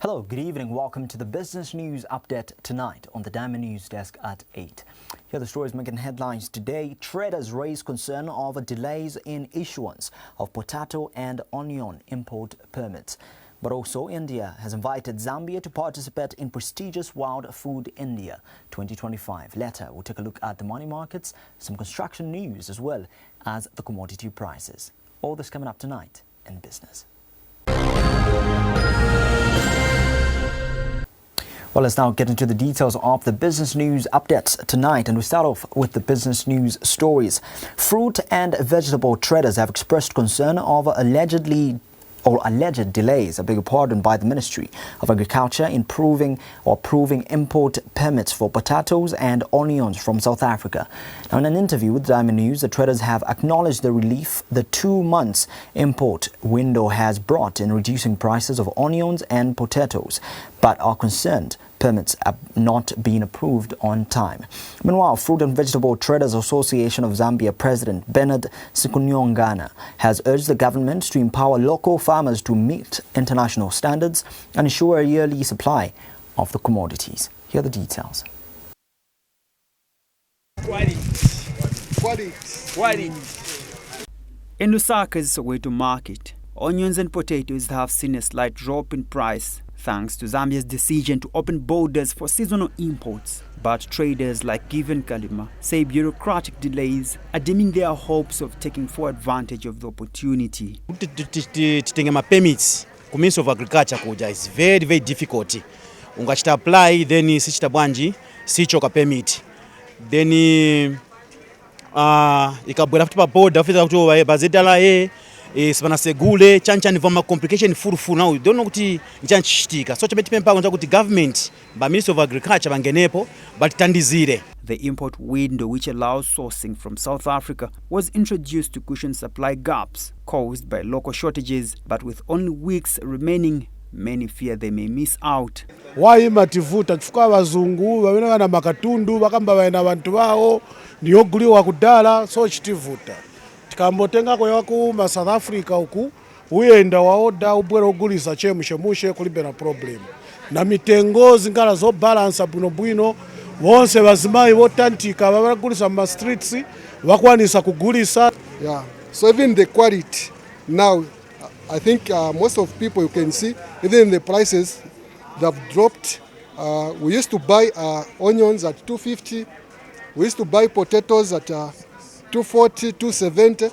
Hello, good evening. Welcome to the Business News Update tonight on the Diamond News Desk at 8. Here are the stories making headlines today. Traders raise concern over delays in issuance of potato and onion import permits. But also, India has invited Zambia to participate in prestigious Wild Food India 2025. Later, we'll take a look at the money markets, some construction news, as well as the commodity prices. All this coming up tonight in business. Well, let's now get into the details of the business news updates tonight, and we start off with the business news stories. Fruit and vegetable traders have expressed concern over alleged delays, by the Ministry of Agriculture in approving import permits for potatoes and onions from South Africa. Now, in an interview with Diamond News, the traders have acknowledged the relief the 2 months import window has brought in reducing prices of onions and potatoes, but are concerned permits have not been approved on time. Meanwhile, Fruit and Vegetable Traders Association of Zambia President Bernard Sikunyongana has urged the government to empower local farmers to meet international standards and ensure a yearly supply of the commodities. Here are the details. In Lusaka's Soweto market, onions and potatoes have seen a slight drop in price thanks to Zambia's decision to open borders for seasonal imports. But traders like Given Kalima say bureaucratic delays are dimming their hopes of taking full advantage of the opportunity. Titenge ma permits ku Ministry of Agriculture kuja is very difficult. Ungachita apply then sichita bwanji sichoka permit. Then ikabwera futi pa border ofisa kuti bazedala sipana segule chanchani vama complication full now don't know kuti nchanchitika so chapetipempa kunza kuti government by Ministry of Agriculture bangenepo batitandizire. The import window, which allows sourcing from South Africa, was introduced to cushion supply gaps caused by local shortages, but with only weeks remaining, many fear they may miss out. Why mativuta chifukwa abazungu babena na makatundu bakamba baina bantu bawo niyoguliwa kudala so chitivuta tikambotenga kwa ku South Africa uku uyenda waoda ubwera ogulisa chemushemushe kulibera problem na mitengo zingala zo balance bwino wonse bazimayi botantika babagulisa ma streets bakwanisa kugulisa. Yeah, so even the quality now, I think most of people you can see even the prices they have dropped. We used to buy onions at 250, we used to buy potatoes at 240, 270,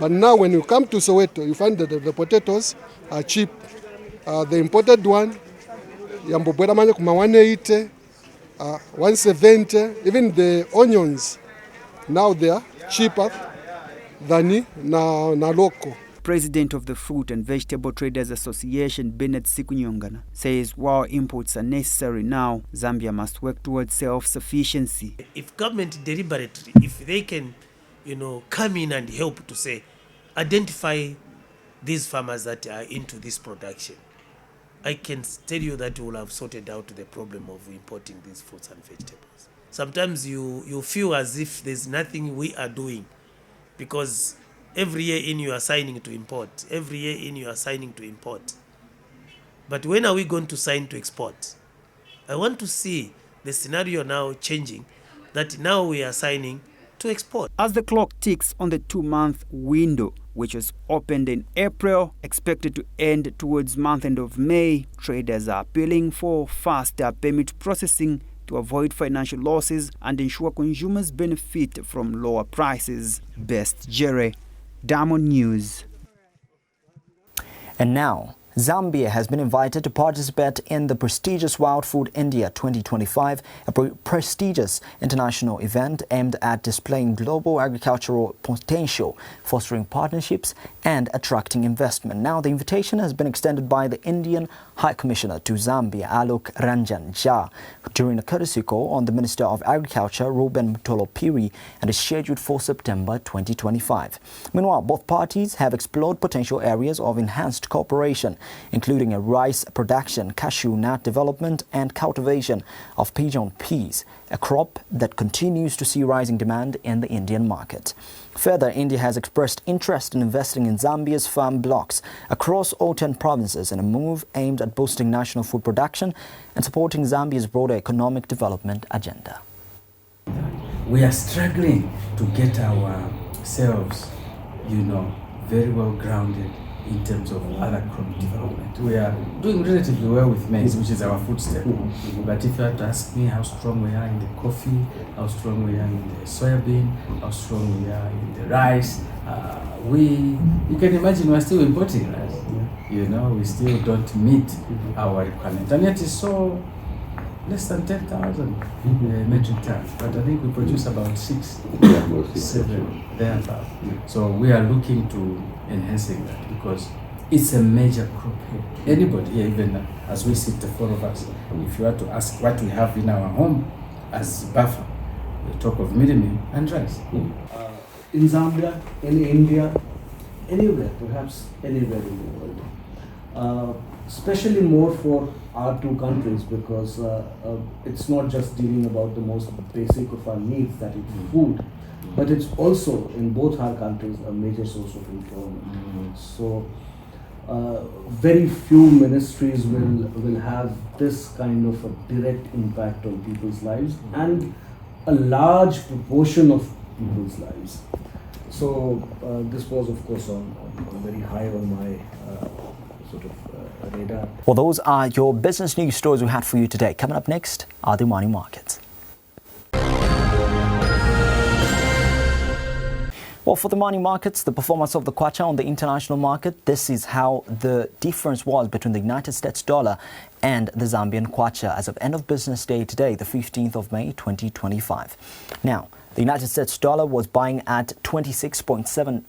but now when you come to Soweto, you find that the potatoes are cheap. The imported one, yambobwera manje kuma 180, 170, even the onions, now they are cheaper than na local. President of the Fruit and Vegetable Traders Association, Bernard Sikunyongana, says while imports are necessary now, Zambia must work towards self-sufficiency. If government deliberately, if they can, come in and help to say, identify these farmers that are into this production, I can tell you that we will have sorted out the problem of importing these fruits and vegetables. Sometimes you feel as if there's nothing we are doing because every year in you are signing to import. Every year in you are signing to import. But when are we going to sign to export? I want to see the scenario now changing, that now we are signing to export. As the clock ticks on the 2-month window, which was opened in April, expected to end towards month end of May, traders are appealing for faster permit processing to avoid financial losses and ensure consumers benefit from lower prices. Best Jerry, Diamond News. And now, Zambia has been invited to participate in the prestigious Wild Food India 2025, a prestigious international event aimed at displaying global agricultural potential, fostering partnerships and attracting investment. Now, the invitation has been extended by the Indian High Commissioner to Zambia, Alok Ranjan Jha, during a courtesy call on the Minister of Agriculture, Reuben Mtolo-Piri, and is scheduled for September 2025. Meanwhile, both parties have explored potential areas of enhanced cooperation including a rice production, cashew nut development, and cultivation of pigeon peas, a crop that continues to see rising demand in the Indian market. Further, India has expressed interest in investing in Zambia's farm blocks across all 10 provinces in a move aimed at boosting national food production and supporting Zambia's broader economic development agenda. We are struggling to get ourselves, very well grounded in terms of other crop development. We are doing relatively well with maize, which is our food staple. But if you had to ask me how strong we are in the coffee, how strong we are in the soybean, how strong we are in the rice, you can imagine we're still importing rice. We still don't meet our requirement. And yet it's so less than 10,000 metric tons. But I think we produce about 6, 7, thereabout. So we are looking to enhancing that because it's a major crop here. Anybody here, even as we sit, the 4 of us, if you were to ask what we have in our home as buffer, we talk of millet and rice. In Zambia, in India, anywhere, perhaps anywhere in the world. Especially more for our 2 countries because it's not just dealing about the most basic of our needs, that is food, but it's also in both our countries a major source of employment. So very few ministries will have this kind of a direct impact on people's lives and a large proportion of people's lives. So this was of course on very high on my radar. Well, those are your business news stories we had for you today. Coming up next are the money markets. Well, for the money markets, the performance of the kwacha on the international market, this is how the difference was between the United States dollar and the Zambian kwacha as of end of business day today, the 15th of May, 2025. Now, the United States dollar was buying at 26.70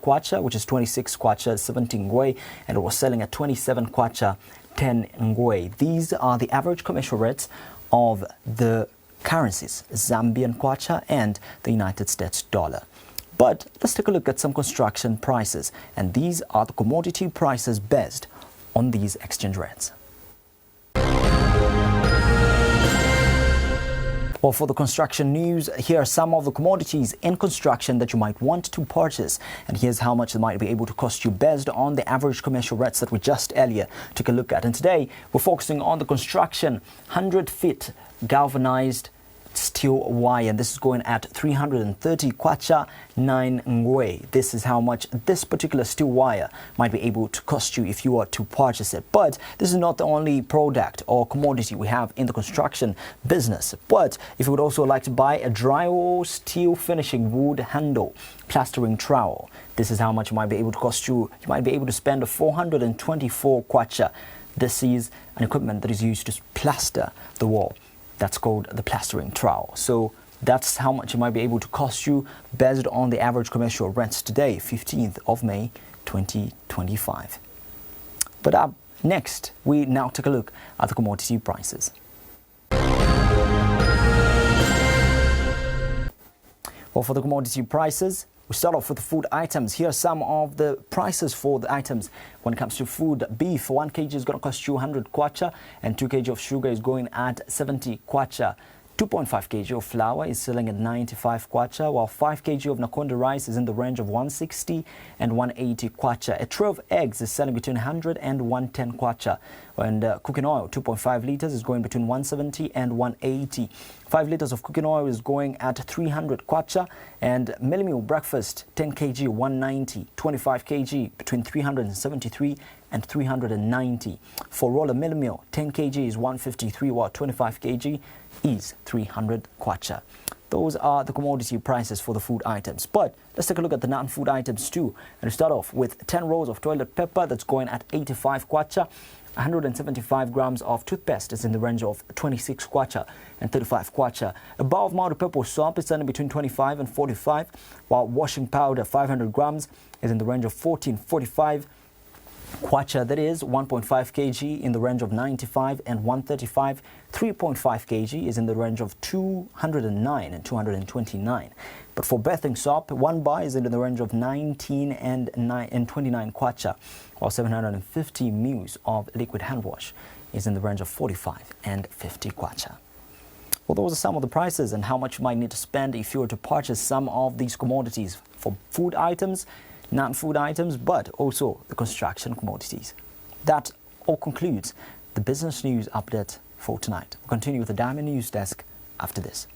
kwacha, which is 26 kwacha 17 ngwe, and it was selling at 27 kwacha 10 ngwe. These are the average commercial rates of the currencies, Zambian kwacha and the United States dollar. But let's take a look at some construction prices, and these are the commodity prices based on these exchange rates. Well, for the construction news, here are some of the commodities in construction that you might want to purchase. And here's how much it might be able to cost you based on the average commercial rates that we just earlier took a look at. And today, we're focusing on the construction 100-feet galvanized steel wire. This is going at 330 kwacha 9 ngwe. This is how much this particular steel wire might be able to cost you if you were to purchase it. But this is not the only product or commodity we have in the construction business. But if you would also like to buy a drywall steel finishing wood handle plastering trowel, this is how much it might be able to cost you. You might be able to spend 424 kwacha. This is an equipment that is used to plaster the wall. That's called the plastering trowel. So that's how much it might be able to cost you based on the average commercial rents today, 15th of May, 2025. But up next, we now take a look at the commodity prices. Well, for the commodity prices, we start off with the food items. Here are some of the prices for the items. When it comes to food, beef, 1 kg is going to cost you 100 kwacha, and 2 kg of sugar is going at 70 kwacha. 2.5 kg of flour is selling at 95 kwacha, while 5 kg of Nakonde rice is in the range of 160 and 180 kwacha. A tray of eggs is selling between 100 and 110 kwacha. And cooking oil, 2.5 liters, is going between 170 and 180. 5 liters of cooking oil is going at 300 kwacha, and mealie meal breakfast, 10 kg, 190. 25 kg, between 373 and 390. For roller mealie meal, 10 kg is 153, while 25 kg is 300 kwacha. Those are the commodity prices for the food items. But let's take a look at the non-food items too. And we start off with 10 rolls of toilet paper that's going at 85 kwacha. 175 grams of toothpaste is in the range of 26 kwacha and 35 kwacha. A bar of multi-purpose soap is selling between 25 and 45, while washing powder 500 grams is in the range of 14.45 kwacha, that is 1.5 kg in the range of 95 and 135. 3.5 kg is in the range of 209 and 229. But for bathing soap, one bar is in the range of 19 and 29 kwacha, while 750 mils of liquid hand wash is in the range of 45 and 50 kwacha. Well, those are some of the prices and how much you might need to spend if you were to purchase some of these commodities for food items, non-food items, but also the construction commodities. That all concludes the business news update for tonight. We'll continue with the Diamond News Desk after this.